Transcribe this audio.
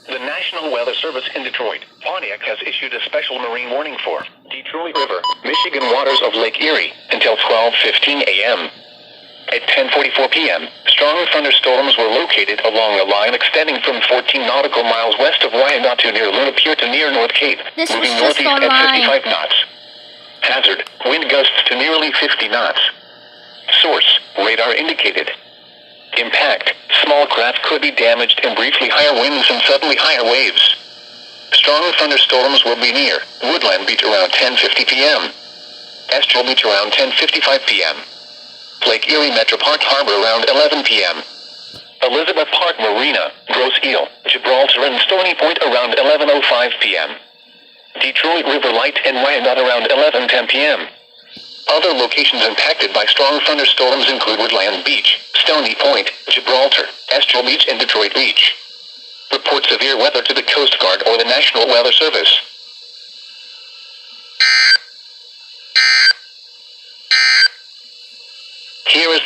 The National Weather Service in Detroit, Pontiac has issued a special marine warning for Detroit River, Michigan waters of Lake Erie until 12:15 a.m. At 10:44 p.m., strong thunderstorms were located along a line extending from 14 nautical miles west of Wyandotte near Luna Pier to near North Cape, This was moving just northeast at online. 55 knots. Hazard, wind gusts to nearly 50 knots. Source, radar indicated. Impact, small craft could be damaged and briefly higher winds and suddenly higher waves. Strong thunderstorms will be near Woodland Beach around 10:50 p.m. Estrel Beach around 10:55 p.m. Lake Erie Metro Park Harbor around 11 p.m. Elizabeth Park Marina, Grosse Ile, Gibraltar and Stony Point around 11:05 p.m. Detroit River Light and Wyandotte around 11:10 p.m. Other locations impacted by strong thunderstorms include Woodland Beach, Stony Point, Gibraltar, Estrel Beach and Detroit Beach. Report severe weather to the Coast Guard or the National Weather Service. Here is the